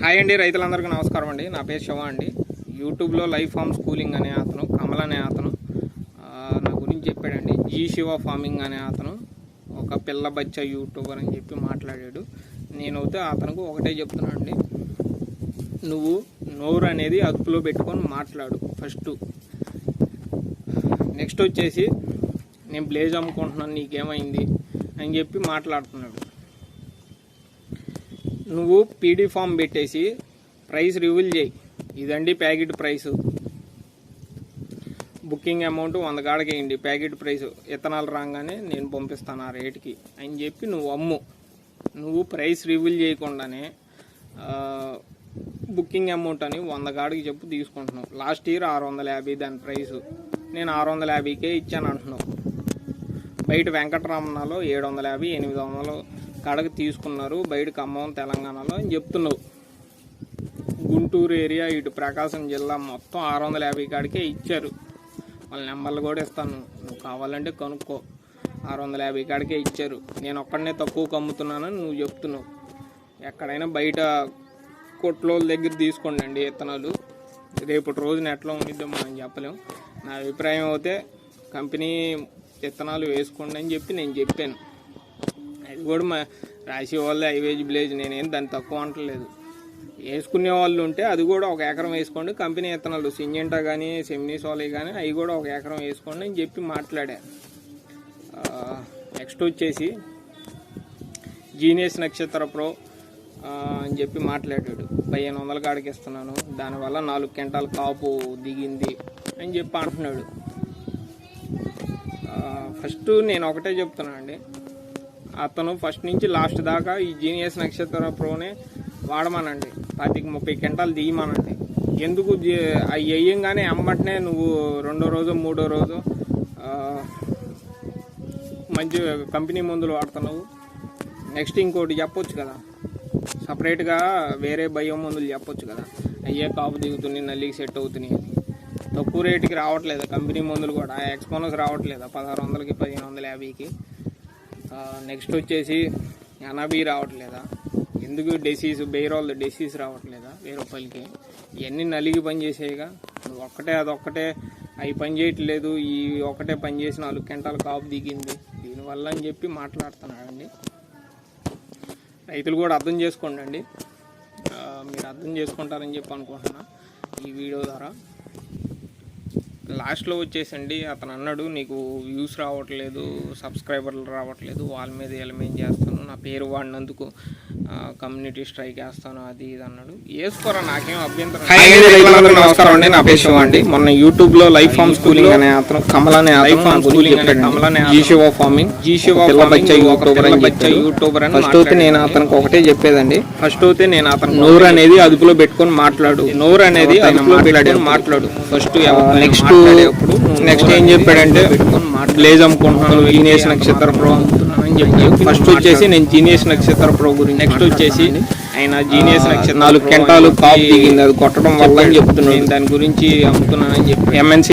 Hi అండి, రైతులందరికీ నమస్కారం అండి. నా పేరు శివ అండి. యూట్యూబ్లో లైఫ్ ఫార్మ్ స్కూలింగ్ అనే అతను, కమల్ అనే అతను నా గురించి చెప్పాడండి. జీ శివ ఫార్మింగ్ అనే అతను ఒక పిల్ల బచ్చ యూట్యూబర్ అని చెప్పి మాట్లాడాడు. నేనైతే అతనికి ఒకటే చెప్తున్నాను అండి, నువ్వు నోరు అనేది అదుపులో పెట్టుకొని మాట్లాడు ఫస్ట్. నెక్స్ట్ వచ్చేసి నేను బ్లేజ్ అమ్ముకుంటున్నాను, నీకేమైంది అని చెప్పి మాట్లాడుతున్నాడు. నువ్వు పీడీ ఫామ్ పెట్టేసి ప్రైస్ రివీల్ చేయి, ఇదండి ప్యాకెట్ ప్రైస్, బుకింగ్ అమౌంట్ 100 కాడకేయండి, ప్యాకెట్ ప్రైస్ ఇత్తనాలు రాగానే నేను పంపిస్తాను ఆ రేటుకి అని చెప్పి నువ్వు అమ్ము. నువ్వు ప్రైస్ రివీల్ చేయకుండానే బుకింగ్ అమౌంట్ అని 100 కాడికి చెప్పు తీసుకుంటున్నావు. లాస్ట్ ఇయర్ 650 దాని ప్రైసు, నేను 650కే ఇచ్చాను అంటున్నావు. బయట వెంకటరమణలో 750 800 కాడకి తీసుకున్నారు, బయట ఖమ్మం తెలంగాణలో అని చెప్తున్నావు. గుంటూరు ఏరియా ఇటు ప్రకాశం జిల్లా మొత్తం 650 కాడికే ఇచ్చారు. వాళ్ళ నెంబర్లు కూడా ఇస్తాను, నువ్వు కావాలంటే కనుక్కో. 650 కాడికే ఇచ్చారు. నేను ఒక్కడనే తక్కువకు అమ్ముతున్నానని నువ్వు చెప్తున్నావు. ఎక్కడైనా బయట కొట్లోళ్ళ దగ్గర తీసుకోండి అండి విత్తనాలు. రేపటి రోజున ఎట్లా ఉండిద్దో మనం చెప్పలేము. నా అభిప్రాయం అయితే కంపెనీ విత్తనాలు వేసుకోండి అని చెప్పి నేను చెప్పాను. అది కూడా మా రాసి వాళ్ళే ఐవేజ్ బ్లేజ్, నేనేం దాన్ని తక్కువ అంటలేదు. వేసుకునే వాళ్ళు ఉంటే అది కూడా 1 ఎకరం వేసుకోండి, కంపెనీ విత్తనాలు సింజెంటా కానీ సెమినిసోలీ కానీ అవి కూడా 1 ఎకరం వేసుకోండి అని చెప్పి మాట్లాడా. నెక్స్ట్ వచ్చేసి జీనియస్ నక్షత్ర ప్రో అని చెప్పి మాట్లాడాడు. 1500 కాడికి ఇస్తున్నాను, దానివల్ల 4 క్వింటాల కాపు దిగింది అని చెప్పి అంటున్నాడు. ఫస్ట్ నేను ఒకటే చెప్తున్నాను అండి, అతను ఫస్ట్ నుంచి లాస్ట్ దాకా ఈ జీనియస్ నక్షత్ర ప్రోనే వాడమనండి. 30 క్వింటాలు దియమనండి. ఎందుకు అవి వేయంగానే అమ్మటనే నువ్వు 2వ రోజు 3వ రోజు మంచి కంపెనీ మందులు వాడుతున్నావు. నెక్స్ట్ ఇంకోటి చెప్పొచ్చు కదా, సపరేట్గా వేరే బయో మందులు చెప్పొచ్చు కదా, అయ్యే కాపు దిగుతున్నాయి, నల్లికి సెట్ అవుతున్నాయి అని. తక్కువ రేటుకి రావట్లేదు కంపెనీ మందులు కూడా, ఎక్స్పోనస్ రావట్లేదు 1600కి 1550కి. నెక్స్ట్ వచ్చేసి ఎనబీ రావట్లేదా, ఎందుకు డిసీజ్ బెయిరోల్ డిసీజ్ రావట్లేదా 1000 రూపాయలకి. ఇవన్నీ నలిగి పని చేసేయగా, నువ్వు ఒక్కటే అదొక్కటే అవి పని చేయట్లేదు, ఈ ఒకటే పని చేసి 4 క్వింటాల కాపు దిగింది దీనివల్ల అని చెప్పి మాట్లాడుతున్నాడండి. రైతులు కూడా అర్థం చేసుకోండి అండి, మీరు అర్థం చేసుకుంటారని చెప్పి అనుకుంటున్నా ఈ వీడియో ద్వారా. లాస్ట్లో వచ్చేసండి అతను అన్నాడు, నీకు వ్యూస్ రావట్లేదు, సబ్స్క్రైబర్లు రావట్లేదు, వాళ్ళ మీద ఎలిమేం చేస్తాను, నా పేరు వాడినందుకు కమ్యూనిటీ స్ట్రైక్ వేస్తాను, అది ఇది అన్నాడు. వేసుకోరా, నాకేం అభ్యంతరం. నమస్కారం అండి, నా పేరు శివ అండి. మొన్న యూట్యూబ్లో లైఫ్ ఫార్మ్ స్కూలింగ్ అనే అతను, కమల్ అనే G Siva farming, G Siva youtuber అని ఫస్ట్ అయితే నేను అతనికి ఒకటే చెప్పేదండి, నోరు అనేది అదుపులో పెట్టుకొని మాట్లాడు, నోరు అనేది అదుపులో పెట్టుకొని మాట్లాడు ఫస్ట్. నెక్స్ట్ ఏం చెప్పాడంటే, బ్లేజ్ అమ్ముకుంటున్నాను, జీనియస్ నక్షత్ర ప్రో అమ్ముతున్నాను అని చెప్పి ఫస్ట్ వచ్చేసి నేను జీనియస్ నక్షత్ర ప్రో గురించి. నెక్స్ట్ వచ్చేసి ఆయన జీనియస్ నక్షత్ర 4 క్వింటాలు కాపు దిగింది, అది కొట్టడం వల్ల అని చెప్తున్నాను, దాని గురించి అమ్ముతున్నానని చెప్పి. ఎంఎన్సీ